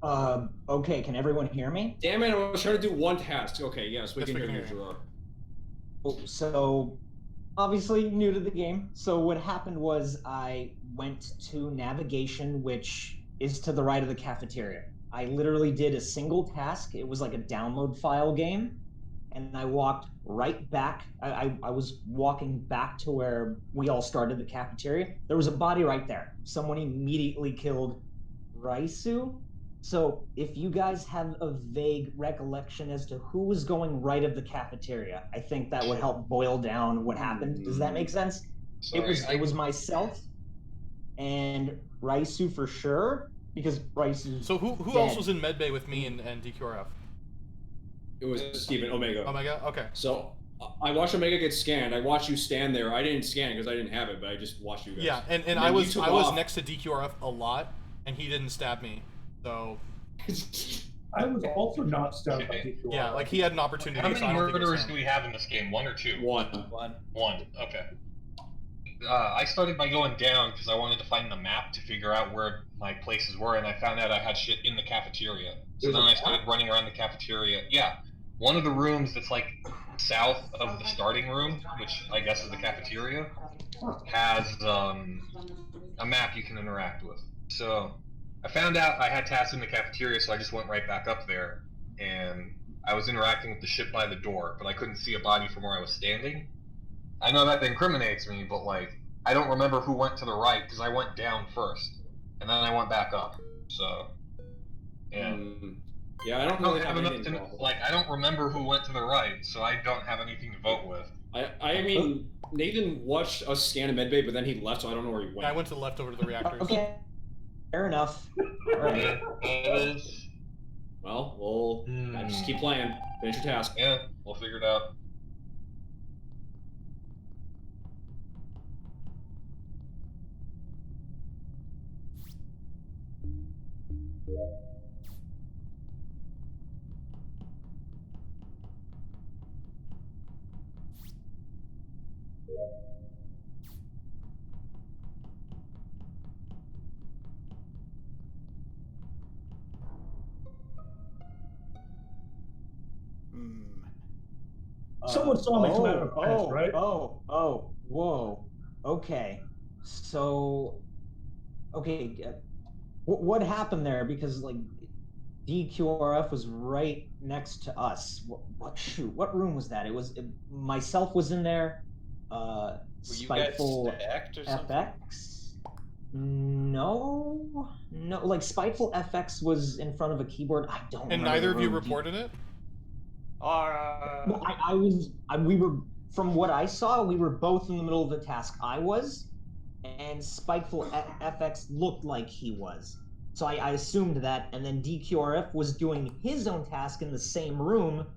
Okay, can everyone hear me? Damn it, I was trying to do one task. Okay, yes, we Yes, can we hear can you, hear you. Gerard. So, obviously new to the game. So what happened was I went to navigation, which is to the right of the cafeteria. I literally did a single task. It was like a download file game. And I walked right back. I was walking back to where we all started, the cafeteria. There was a body right there. Someone immediately killed Raisu. So if you guys have a vague recollection as to who was going right of the cafeteria, I think that would help boil down what happened. Does that make sense? Sorry, it was myself and Raisu for sure, because Raisu's So who dead. else was in medbay with me and DQRF? It was Steven, Omega. Omega? Okay. So I watched Omega get scanned. I watched you stand there. I didn't scan because I didn't have it, but I just watched you guys. Yeah, and I was next to DQRF a lot, and he didn't stab me. So I was also not stabbed by DQRF. yeah, like he had an opportunity. How many so I don't think it was murderers him. do we have in this game? One or two? One. One. Okay. I started by going down because I wanted to find the map to figure out where my places were, and I found out I had shit in the cafeteria. So then I started running around the cafeteria. Yeah, one of the rooms that's like south of the starting room, which I guess is the cafeteria, has a map you can interact with. So I found out I had tasks in the cafeteria, so I just went right back up there, and I was interacting with the shit by the door, but I couldn't see a body from where I was standing. I know that incriminates me, but like, I don't remember who went to the right because I went down first, and then I went back up. So, yeah. Yeah, I don't really have enough anything. I don't remember who went to the right, so I don't have anything to vote with. I mean, Nathan watched us scan a medbay, but then he left, so I don't know where he went. Yeah, I went to the left over to the reactors. Okay, fair enough. All right. Well, we'll just keep playing. Finish your task. Yeah, we'll figure it out. Someone saw me come out of a vent, right? Whoa. Okay. So, okay, what happened there? Because like DQRF was right next to us. What room was that? Myself was in there. Spiteful FX. No, like Spiteful FX was in front of a keyboard. I don't. And neither of you reported it? We were, from what I saw, we were both in the middle of the task. I was, and Spiteful FX looked like he was. So I assumed that, and then DQRF was doing his own task in the same room.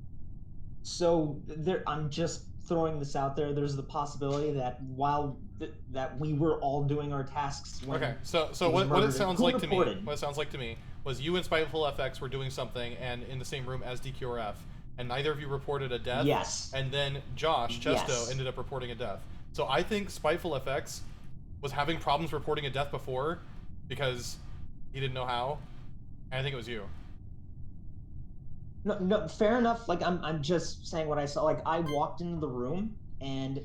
So I'm just throwing this out there. There's the possibility that that we were all doing our tasks. Okay, so what it sounds like to me was you and Spiteful FX were doing something and in the same room as DQRF. And neither of you reported a death. Yes. And then Josh Chesto ended up reporting a death. So I think Spiteful FX was having problems reporting a death before because he didn't know how. And I think it was you. No, fair enough. Like I'm just saying what I saw. Like I walked into the room and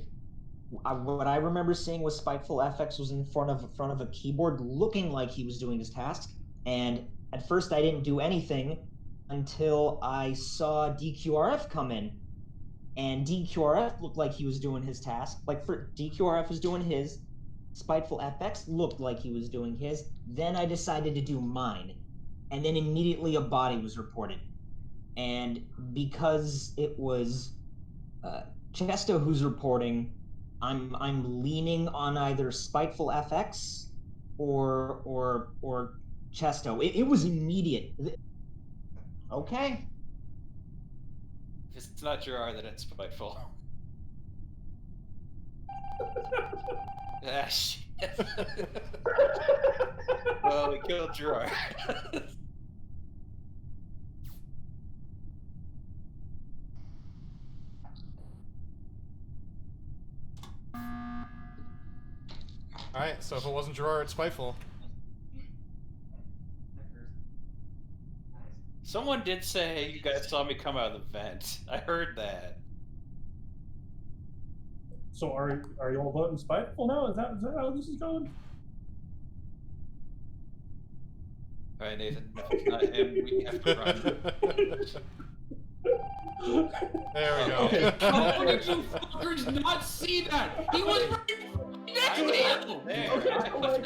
what I remember seeing was Spiteful FX was in front of a keyboard, looking like he was doing his task. And at first I didn't do anything until I saw DQRF come in, and DQRF looked like he was doing his task. Like DQRF was doing his, Spiteful FX looked like he was doing his. Then I decided to do mine, and then immediately a body was reported. And because it was Chesto who's reporting, I'm leaning on either Spiteful FX or Chesto. It was immediate. Okay. If it's not Gerard, then it's Spiteful. Ah, shit. Well, we killed Gerard. Alright, so if it wasn't Gerard, it's Spiteful. Someone did say you guys saw me come out of the vent. I heard that. So are you all voting spiteful now? Is that how this is going? All right, Nathan. If it's not him, we have to run. There we go. Okay. How did you fuckers not see that? He was right next to you! Okay, so like,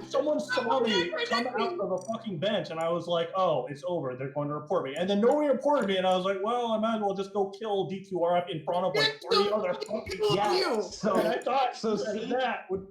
someone saw me come out of a fucking bench, and I was like, "Oh, it's over. They're going to report me." And then nobody reported me, and I was like, "Well, I might as well just go kill DQRF in front of like 30 other fucking Yeah. So and I thought that would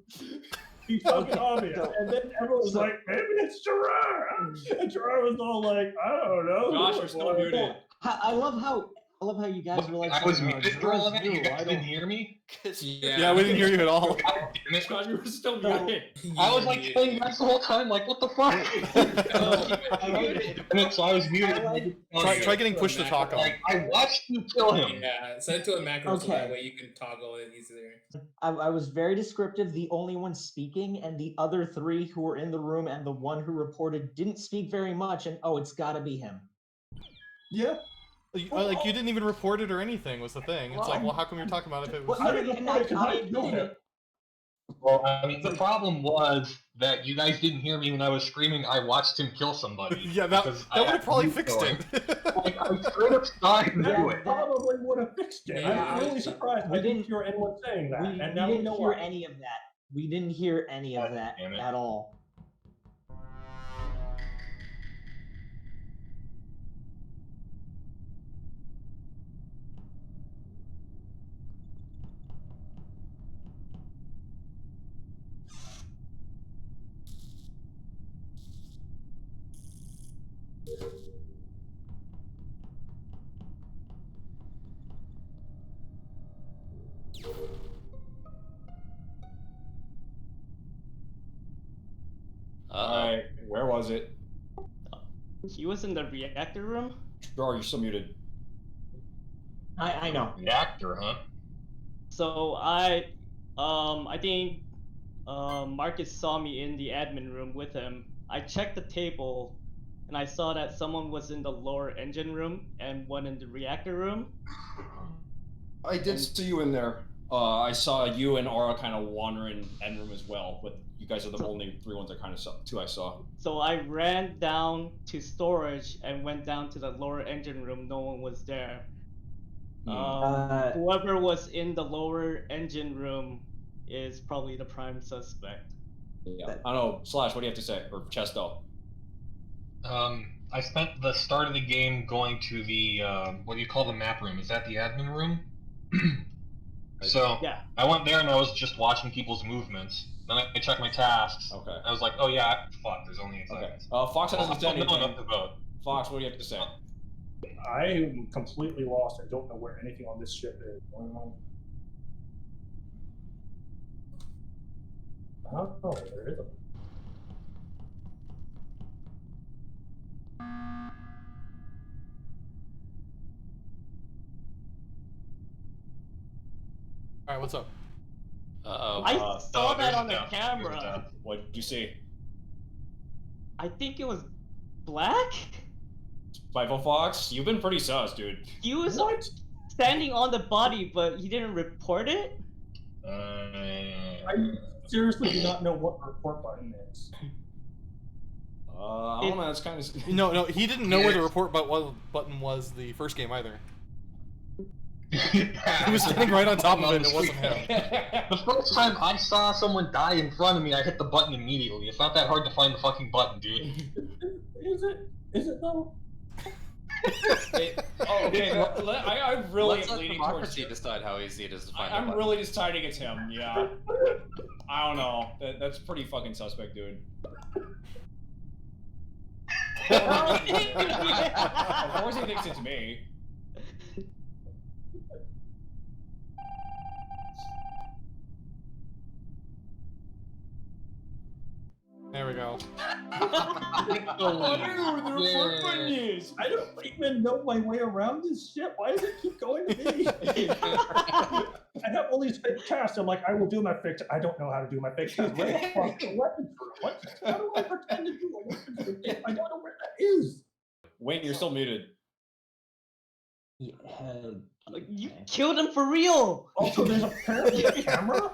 be fucking obvious. And then everyone was like, "Maybe it's Gerard," and Gerard was all like, "I don't know." Josh, you're still muted. I love how you guys were like. I was saying, muted for all of it. You new, guys didn't hear me? Yeah, we didn't hear you at all. Josh, you were still muted. I was like telling you guys the whole time, like, what the fuck? So I was muted. Try getting push to talk on. Like, I watched you kill him. Yeah, send it to a macro so Okay. that way you can toggle it easier. I was very descriptive, the only one speaking, and the other three who were in the room and the one who reported didn't speak very much, and oh, it's gotta be him. Yeah. Like, you didn't even report it or anything was the thing. It's like, well, how come you're talking about it if it was... I didn't report it because I killed him. Well, I mean, the problem was that you guys didn't hear me when I was screaming, I watched him kill somebody. Yeah, that would have probably fixed it. Like, I straight up saw him do it. Probably would have fixed it. Yeah, I'm really surprised. I didn't hear anyone saying that. And now we didn't know hear why. any of that. We didn't hear any of that damn it. at all. Alright, where was it? He was in the reactor room. Sure, you're still muted. I know. Reactor, huh? So I think Marcus saw me in the admin room with him. I checked the table, and I saw that someone was in the lower engine room and one in the reactor room. I did see you in there. I saw you and Aura kind of wandering end room as well, but you guys are the only three ones I kind of saw. Two I saw. So I ran down to storage and went down to the lower engine room. No one was there. Whoever was in the lower engine room is probably the prime suspect. Yeah. I don't know. Slash, what do you have to say? Or Chesto? I spent the start of the game going to the, what do you call the map room? Is that the admin room? So, yeah. I went there and I was just watching people's movements. Then I checked my tasks. Okay. I was like, oh yeah, fuck, there's only 8 seconds. Fox hasn't said anything. Enough to vote. Fox, what do you have to say? I'm completely lost. I don't know where anything on this ship is. Oh, there is a... Alright, what's up? I saw that on the There's a camera. death. What did you see? I think it was Black. Spiteful Fox, you've been pretty sus, dude. He was standing on the body, but he didn't report it. I seriously do not know what the report button is. I don't know, it's kind of... No, he didn't know where the report button was the first game either. He was standing right on top of it and it wasn't him. The first time I saw someone die in front of me, I hit the button immediately. It's not that hard to find the fucking button, dude. Is it? Is it though? Okay. I'm really Let's let leaning democracy towards... decide how easy it is to find. I'm really deciding it's him. Yeah. I don't know. That's pretty fucking suspect, dude. Of course he thinks it's me. There we go. I don't know where the report button is. I don't even know my way around this shit. Why does it keep going to me? I have all these fake tasks. I'm like, I will do my fake. I don't know how to do my fake tasks. Where the fuck is the weapons room? How do I pretend to do a weapons room? I don't know where that is. Wayne, you're still muted. Yeah, You okay. killed him for real. Also, there's apparently a camera.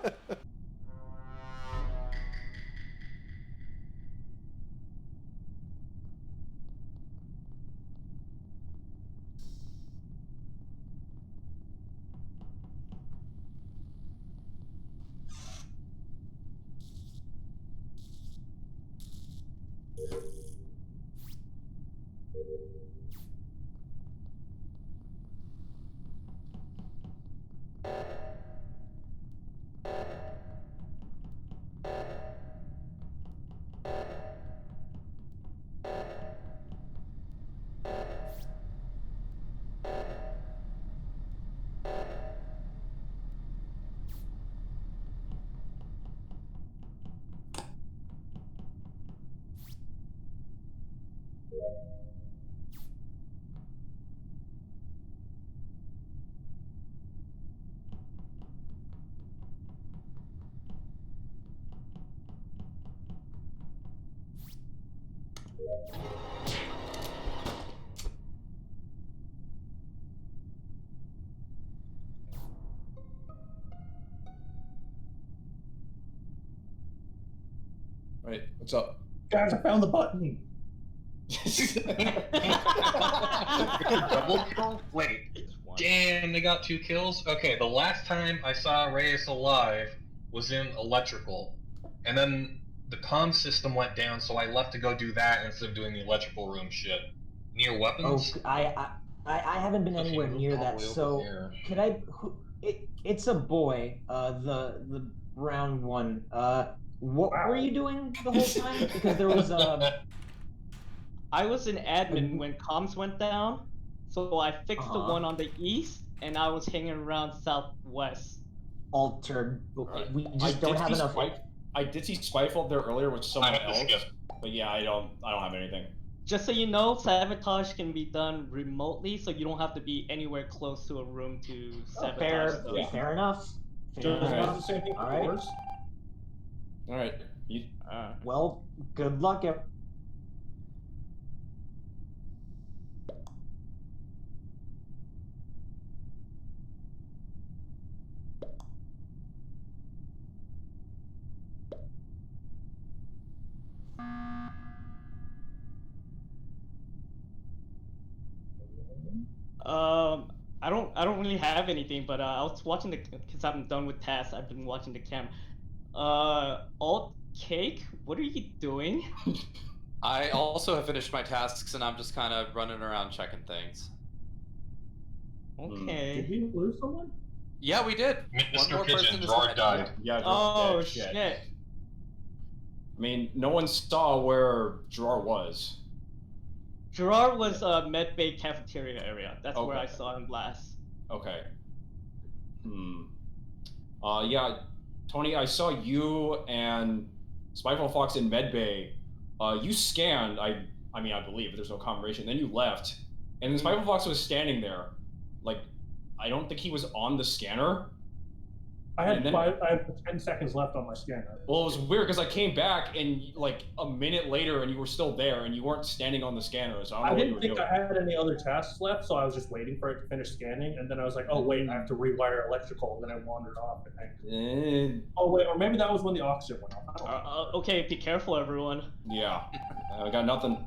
Right, what's up? Guys, I found the button. Double kill? Wait. Damn, they got 2 kills? Okay, the last time I saw Reyes alive was in electrical. And then the comm system went down, so I left to go do that instead of doing the electrical room shit. Near Oh, weapons? I haven't been Okay, anywhere move near all the that. way over So here. could I? It's a boy. The brown one. What were you doing the whole time? Because there was I was an admin when comms went down, so I fixed the one on the east, and I was hanging around southwest. altered. Right. We just don't have enough. I did see Spiteful up there earlier with someone I have to else, skip. but yeah, I don't have anything. Just so you know, sabotage can be done remotely, so you don't have to be anywhere close to a room to sabotage Fair, stuff. Yeah. fair enough. Fair Does it enough. do the same thing for All right. doors? All right, you, Well, good luck. I don't really have anything, but I was watching because I'm done with tasks. I've been watching the camera. Alt Cake, what are you doing? I also have finished my tasks, and I'm just kind of running around checking things. Okay. Did we lose someone? Yeah, we did. One Mr. more person Pigeon, is Gerard dead. died. yeah. Oh shit. shit. I mean, no one saw where Gerard was. Gerard was Med Bay cafeteria area. That's where Okay. I saw him last. Okay. Yeah, Tony, I saw you and Spiteful Fox in Medbay. You scanned, I mean, I believe, but there's no confirmation. Then you left, and then Spiteful Fox was standing there. Like, I don't think he was on the scanner. I had 10 seconds left on my scanner. Well, it was weird because I came back and like a minute later, and you were still there, and you weren't standing on the scanner. So I don't know what you were didn't think doing. I had any other tasks left, so I was just waiting for it to finish scanning, and then I was like, oh wait, I have to rewire electrical, and then I wandered off. Oh wait, or maybe that was when the oxygen went off. I don't know. Okay, be careful, everyone. Yeah, I got nothing.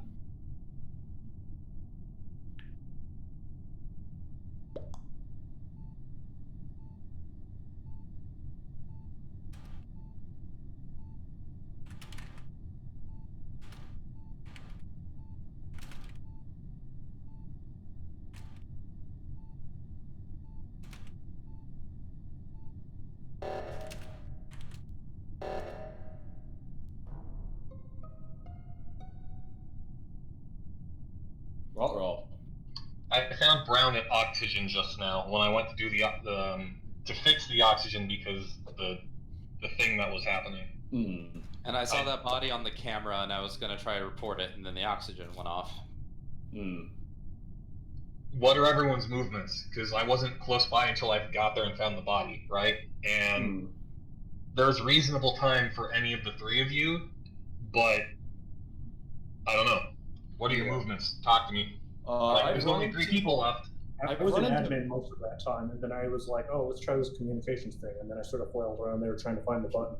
Roll. I found Brown at oxygen just now when I went to do the to fix the oxygen because the thing that was happening. And I saw that body on the camera, and I was gonna try to report it, and then the oxygen went off. What are everyone's movements? Because I wasn't close by until I got there and found the body, right? And there's reasonable time for any of the 3 of you, but I don't know. What are your movements? Talk to me. There's only 3 people left. I was an admin most of that time, and then I was like, oh, let's try this communications thing, and then I sort of flailed around there trying to find the button.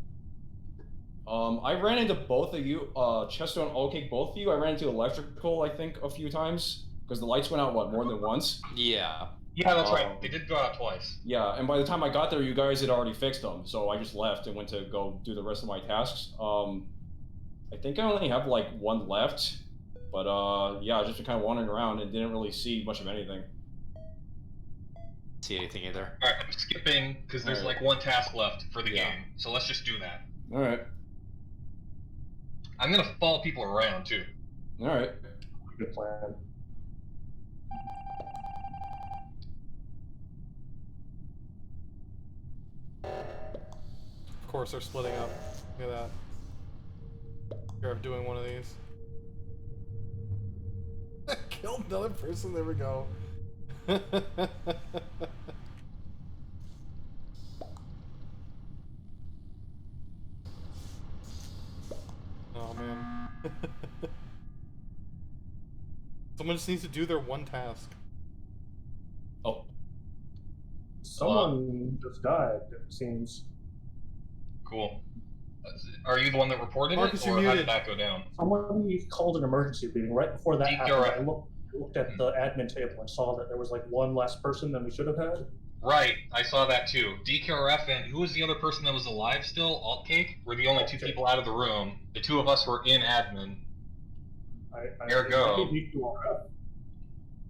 I ran into both of you, Chesto and Oatcake, both of you. I ran into electrical, I think, a few times, because the lights went out, what, more than once? Yeah. Yeah, that's right. They did go out twice. Yeah, and by the time I got there, you guys had already fixed them, so I just left and went to go do the rest of my tasks. I think I only have, like, one left, but, yeah, I just been kind of wandering around and didn't really see much of anything. See anything either. Alright, I'm skipping, because there's, like, one task left for the game, so let's just do that. Alright. I'm gonna follow people around, too. Alright. Good plan. Of course, they're splitting up. Look at that. You're doing one of these. Killed another person. There we go. Oh man. Someone just needs to do their one task. Oh. Someone just died, it seems. Cool. Are you the one that reported Marcus, it, you're or how muted. did that go down? Somebody called an emergency meeting. Right before that happened, DQRF. I looked at the admin table and saw that there was like one less person than we should have had. Right, I saw that too. DKRF and who was the other person that was alive still? Altcake? Were the only 2 people out of the room. The 2 of us were in admin. Ergo.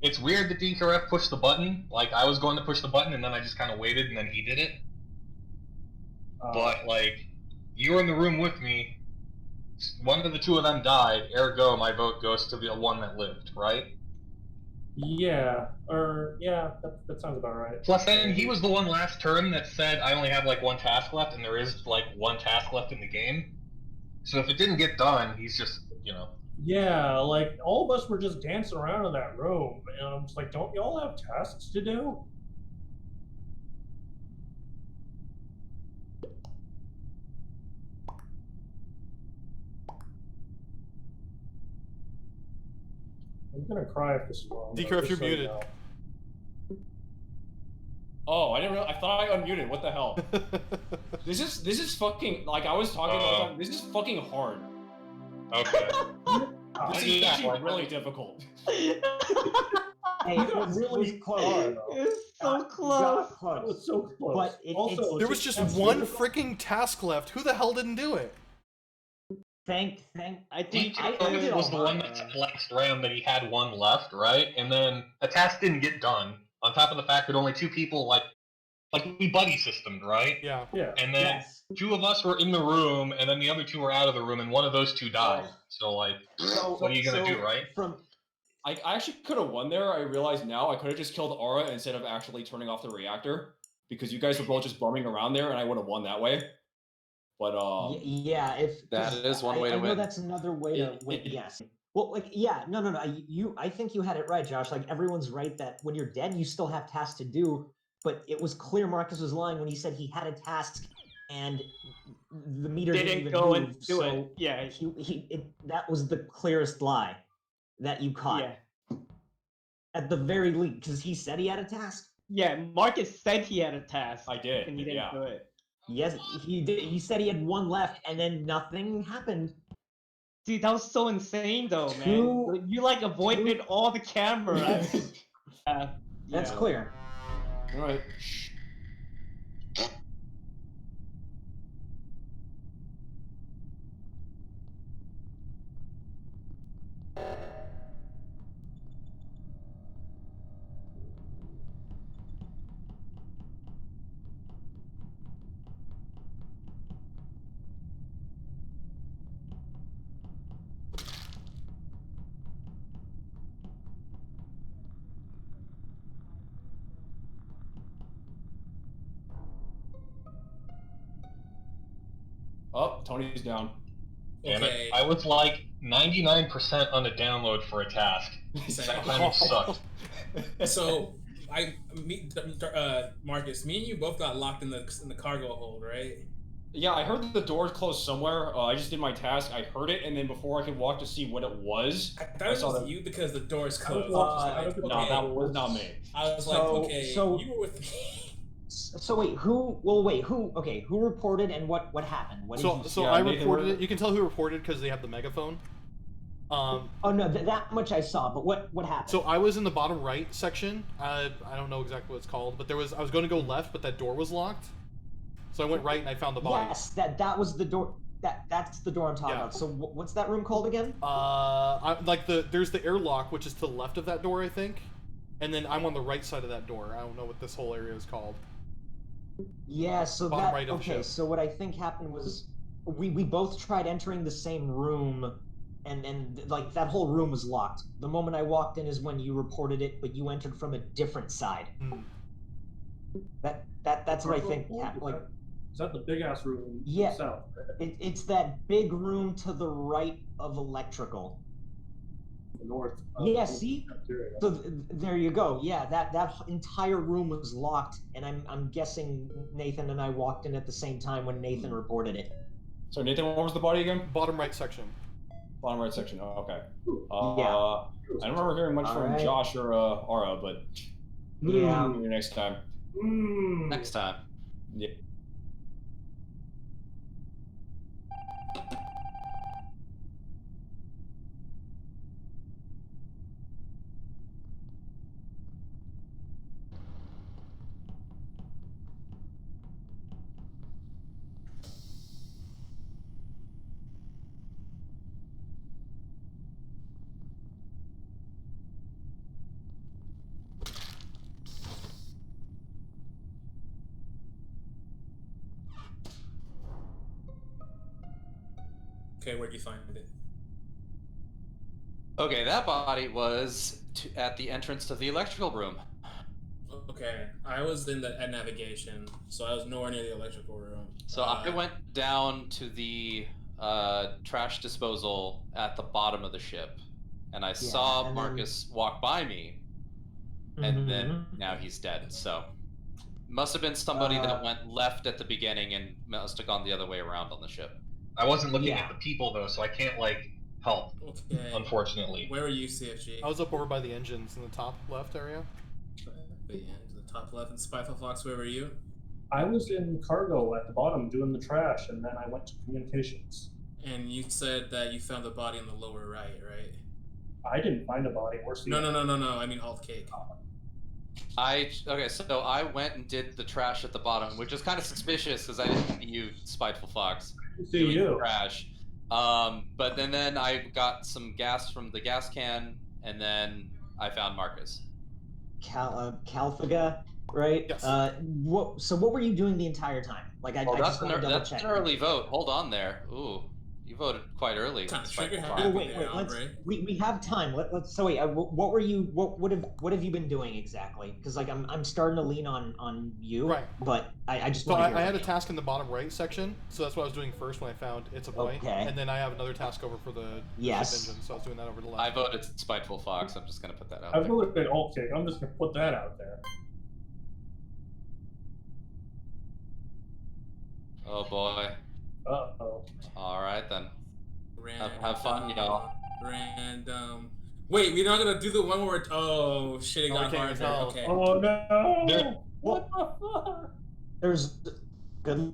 It's weird that DKRF pushed the button. Like, I was going to push the button and then I just kind of waited and then he did it. But, like, you were in the room with me. One of the 2 of them died. Ergo, my vote goes to the one that lived, right? Yeah, that sounds about right. Plus, then he was the one last turn that said, I only have like 1 task left, and there is like 1 task left in the game. So if it didn't get done, he's just, you know. Yeah, like, all of us were just dancing around in that room, and I'm just like, don't y'all have tasks to do? I'm gonna cry if this is wrong. DKRF, you're muted. Oh, I didn't realize. I thought I unmuted. What the hell? This is fucking, like I was talking about. This is fucking hard. Okay. This is actually really difficult. Hey, it was really close. It's so close. It was so close. But also, There was just one freaking task left. Who the hell didn't do it? I think DKRF was the one that said last round that he had 1 left, right? And then a task didn't get done. On top of the fact that only 2 people, like we buddy systemed, right? Yeah. Yeah. And then 2 of us were in the room, and then the other 2 were out of the room, and one of those 2 died. So, like, what are you gonna do, right? I actually could have won there. I realize now I could have just killed Aura instead of actually turning off the reactor, because you guys were both just bumming around there, and I would have won that way. But yeah, if that is one way to I know win. that's another way to win. Yes. Well, like, yeah, no. I think you had it right, Josh. Like, everyone's right that when you're dead, you still have tasks to do. But it was clear Marcus was lying when he said he had a task, and the meter didn't even go move, and do so it. Yeah. That was the clearest lie that you caught. Yeah. At the very least, because he said he had a task. Yeah, Marcus said he had a task. I did. And he didn't do it. Yes, he did. He said he had 1 left, and then nothing happened. Dude, that was so insane, though, man. You like avoided all the cameras. That's clear. All right. Oh, Tony's down. Damn Okay. it. I was like 99% on the download for a task. That kind of sucked. So, Marcus, me and you both got locked in the cargo hold, right? Yeah, I heard that the doors closed somewhere. I just did my task. I heard it, and then before I could walk to see what it was, I thought it was you because the doors closed. No, that was not me. I was like, okay, you were with me. So wait, who reported and what happened? What did you So I reported it. You can tell who reported because they have the megaphone. Oh no, that much I saw. But what happened? So I was in the bottom right section. I don't know exactly what it's called, but I was going to go left, but that door was locked. So I went right and I found the body. Yes, that was the door. That's the door I'm talking about. So what's that room called again? There's the airlock, which is to the left of that door, I think, and then I'm on the right side of that door. I don't know what this whole area is called. Yeah, so Bottom right of the ship. So what I think happened was we both tried entering the same room, and like that whole room was locked. The moment I walked in is when you reported it, but you entered from a different side. That's what I think happened. Like. Is that the big ass room? Yeah, south, right? It's that big room to the right of electrical. The north. Yeah, see. So there you go. Yeah, that entire room was locked, and I'm guessing Nathan and I walked in at the same time when Nathan reported it. So Nathan, what was the body again? Bottom right section. Bottom right section. Oh, okay. Yeah. I don't remember hearing much from Josh or Ara, but yeah, maybe next time. Next time. Yeah. Okay, where'd you find it? Okay, that body was at the entrance to the electrical room. Okay, I was at navigation, so I was nowhere near the electrical room. So I went down to the trash disposal at the bottom of the ship, and I saw Marcus walk by me, and then now he's dead. So must have been somebody that went left at the beginning and must have gone the other way around on the ship. I wasn't looking at the people though, so I can't help. Okay. Unfortunately. Where were you, CFG? I was up over by the engines in the top left area. The top left. And Spyful Fox, where were you? I was in cargo at the bottom doing the trash, and then I went to communications. And you said that you found the body in the lower right, right? I didn't find a body. No. I mean alt cake. Okay, so I went and did the trash at the bottom, which is kind of suspicious because I didn't see you, Spiteful Fox. See you. Trash. But then I got some gas from the gas can, and then I found Marcus. Calfaga, right? Yes. So what were you doing the entire time? Like I just want to double check. That's an early vote. Hold on there. Ooh, you voted quite early. We have time. Let's. So wait, what were you? What have you been doing exactly? Because like I'm starting to lean on you. Right. But I just. So I had a task in the bottom right section, so that's what I was doing first when I found it's a boy. Okay. And then I have another task over for the ship engine, so I was doing that over the left. I voted Spiteful Fox. I'm just gonna put that out. I voted alt cake. I'm just gonna put that out there. Oh boy. Uh-oh. Alright then. Have fun, y'all. Random. Wait, we're not gonna do the one where oh shit, it got hard there. Okay. Oh no! What the fuck? There's good.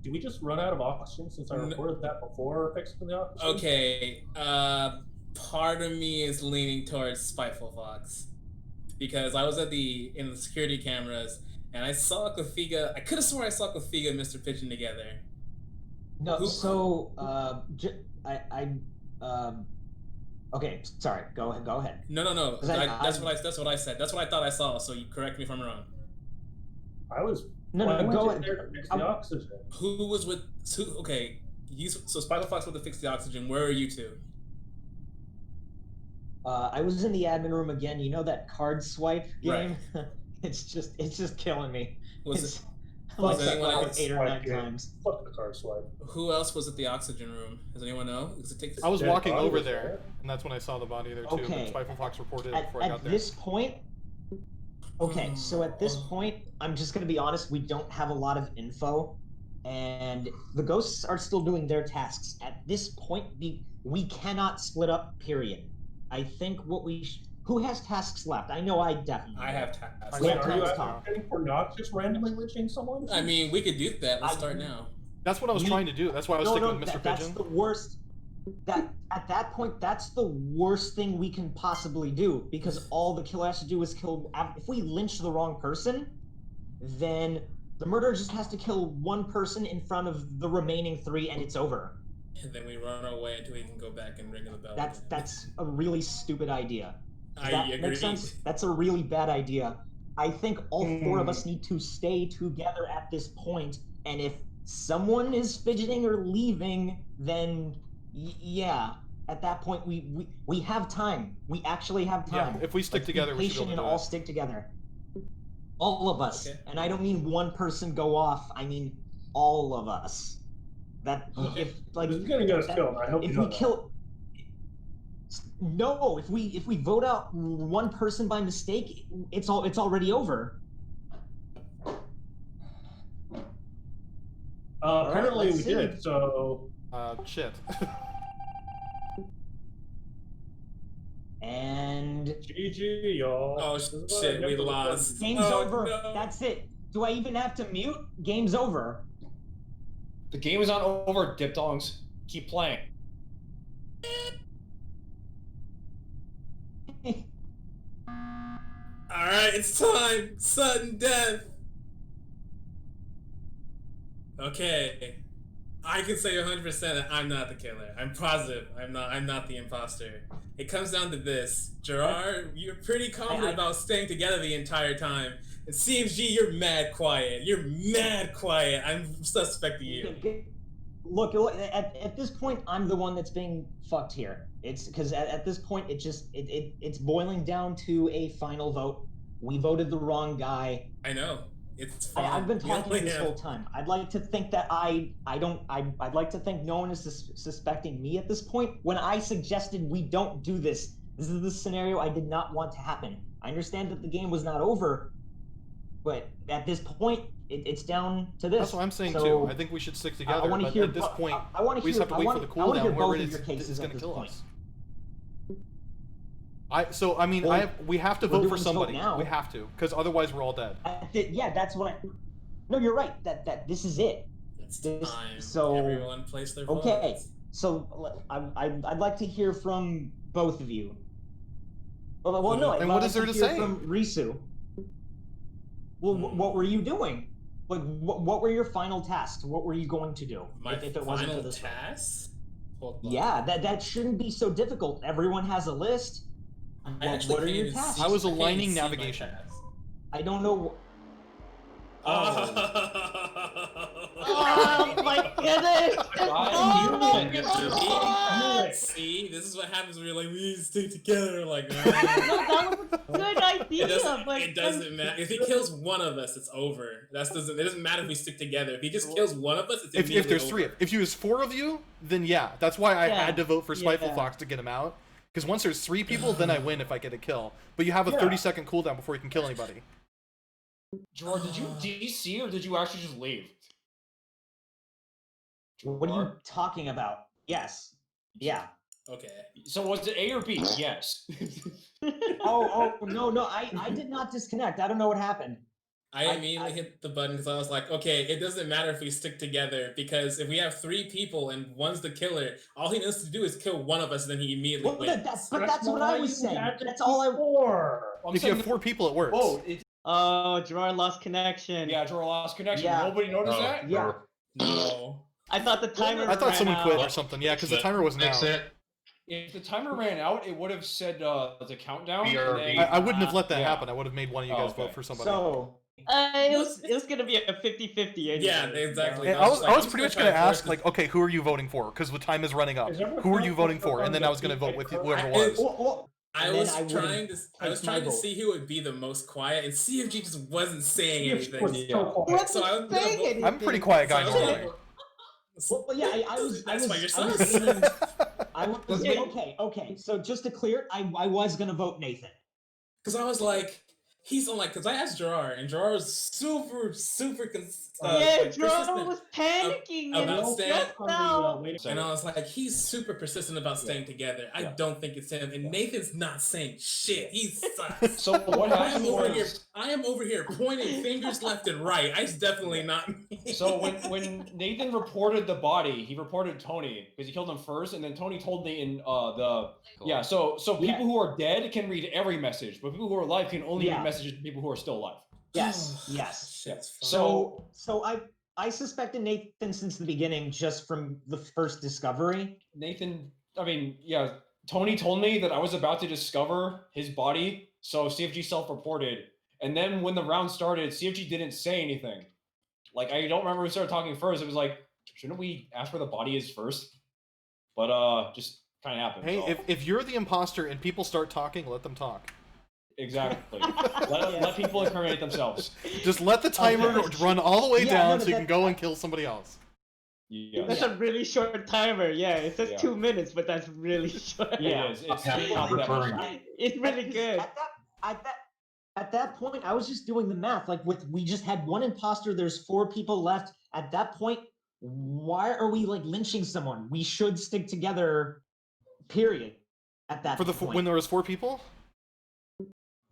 Did we just run out of oxygen since I reported that before fixing the oxygen? Okay, part of me is leaning towards Spiteful Fox because I was in the security cameras and I saw Kofiga. I could have sworn I saw Kofiga and Mr. Pigeon together. No, so okay, sorry. Go ahead. No. That's what I said. That's what I thought I saw. So you correct me if I'm wrong. I was No, Well, I no, went go in there to fix the oxygen. Who was with who? Okay, so Spinal Fox went to fix the oxygen. Where are you two? I was in the admin room again. You know that card swipe game? Right. it's just killing me. Was It's it? like Was anyone like else? 8 or 9 game. times. Fuck the card swipe. Who else was at the oxygen room? Does anyone know? Because it takes. I was Dead walking body over was there, and that's when I saw the body there too. Okay. But Spiteful Fox reported it At, before I got at there. this point, okay, so at this point, I'm just gonna be honest. We don't have a lot of info, and the ghosts are still doing their tasks. At this point, we cannot split up. Period. I think what who has tasks left? I know I definitely. I have tasks. Wait, Yeah, are you Tom's Tom. advocating for not just randomly lynching someone? I mean, we could do that. Let's start now. That's what I was trying to do. That's why I was sticking with Mr. That's Pigeon. the worst. That at that point, that's the worst thing we can possibly do because all the killer has to do is kill. If we lynch the wrong person, then the murderer just has to kill one person in front of the remaining 3, and it's over. And then we run away until we can go back and ring the bell. That's a really stupid idea. Does I that agree. make sense? That's a really bad idea. I think all 4 of us need to stay together at this point, and if someone is fidgeting or leaving, then yeah, at that point we have time. We actually have time. Yeah, if we stick Let's be together, we should be patient able and to do all it. stick together. All of us, Okay. and I don't mean one person go off. I mean all of us. That if like This is gonna get us that- killed. I hope if you we know that. kill. No, if we vote out one person by mistake, it's already over. Apparently let's we see. did. So Shit. And GG, y'all. Oh This is what I shit, get we for lost. game's Oh, over. no. That's it. Do I even have to mute? Game's over. The game is not over, dipdongs. Keep playing. Alright, it's time! Sudden death! Okay. I can say 100% that I'm not the killer. I'm positive I'm not the imposter. It comes down to this. Gerard, you're pretty confident about staying together the entire time. And CMG, you're mad quiet. You're mad quiet. I'm suspecting you. Look, at this point, I'm the one that's being fucked here. It's because at this point, it's boiling down to a final vote. We voted the wrong guy. I know. It's fine. I've been You talking only this have- whole time. I'd like to think that I'd like to think no one is suspecting me at this point. When I suggested we don't do this, this is the scenario I did not want to happen. I understand that the game was not over, but at this point, it's down to this. That's what I'm saying So, too. I think we should stick together. wanna but hear at this bo- point, I wanna we just hear- have to I wait wanna- for the I wanna hear cooldown both where of it your cases is at going to this kill point. us. So we have to We're vote for doing somebody. vote now. We have to, because otherwise we're all dead. Yeah, that's what I. No, you're right. That this is it. It's This- time. so- Everyone place their Okay, votes. so I'd like to hear from both of you. Well, no. And I'd what like is there to hear say? From Risu. Well, what were you doing? Like, what were your final tasks? What were you going to do My if it wasn't for final this? task? Hold on. Yeah, that shouldn't be so difficult. Everyone has a list. I actually what are can't your even tasks? see- I was can't even aligning see my navigation. tasks. I don't know. Oh my goodness! Oh my knew it. god! See, this is what happens when you're like, we need to stay together. Like, No, that was a good idea, but it doesn't matter. If he kills one of us, it's over. It doesn't matter if we stick together. If he just kills one of us, it's If immediately there's over. three, if you was 4 of you, then yeah, that's why I Yeah, had to vote for Spiteful yeah. Fox to get him out. Because once there's 3 people, then I win if I get a kill. But you have a 30-second cooldown before you can kill anybody. Gerard, did you DC or did you actually just leave? What are you talking about? Yes. Yeah. Okay. So was it A or B? Yes. Oh no! I did not disconnect. I don't know what happened. I immediately hit the button because I was like, okay, it doesn't matter if we stick together because if we have 3 people and one's the killer, all he needs to do is kill one of us, and then he immediately Well, wins. that's what I was saying. That's all I. I'm If you saying have 4 people, it works. Oh, Oh, Gerard lost connection. yeah, Gerard lost connection. Yeah. Nobody noticed that? Yeah. No. I thought the timer. I thought ran someone out. quit or something. Yeah, because the timer wasn't Fix out. it. If the timer ran out, it would have said the countdown. and BRB. then- I wouldn't have let that Yeah. happen. I would have made one of you guys Oh, okay. vote for somebody. So It was gonna be a 50-50 anyway. Yeah, exactly. And I was pretty much gonna ask like, okay, who are you voting for? Because the time is running up. Who are you voting for? And then I was gonna vote with whoever it was. I was trying to see who would be the most quiet, and CFG just wasn't saying anything. So I'm a pretty quiet guy normally. Well, yeah, I was. That's why you're Okay. So just to clear, I was gonna vote Nathan. Because I was like, he's on like, because I asked Gerard, and Gerard was super Gerard was panicking about staying. And I was like, he's super persistent about staying together. I don't think it's him. And Nathan's not saying shit. He sucks. So what happened was, I am over here pointing fingers left and right. It's definitely not me. So when Nathan reported the body, he reported Tony because he killed him first, and then Tony told Nathan So people who are dead can read every message, but people who are alive can only read messages to people who are still alive. Yes. So I suspected Nathan since the beginning, just from the first discovery. Tony told me that I was about to discover his body, so CFG self-reported. And then when the round started, CFG didn't say anything. Like, I don't remember who started talking first. It was like, shouldn't we ask where the body is first? But just kind of happened. Hey, so. if you're the imposter and people start talking, let them talk. Exactly. let people incriminate themselves. Just let the timer run all the way down so you can go and kill somebody else. Yeah. That's a really short timer. Yeah, it says 2 minutes, but that's really short. Yeah, it's really good. At that point, I was just doing the math. Like, we just had one imposter. There's 4 people left. At that point, why are we like lynching someone? We should stick together. Period. At that point. When there was 4 people.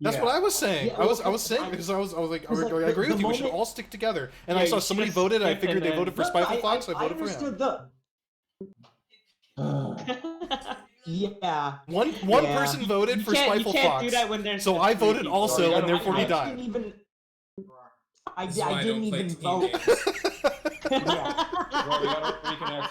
That's what I was saying. I was saying because I was like, I agree with you. We should all stick together. And I saw somebody voted. I figured they voted for Spiteful Fox. So I voted for him. One person voted for Spiteful Fox. So I voted also, and therefore he died. I didn't even vote. Well, we gotta reconnect.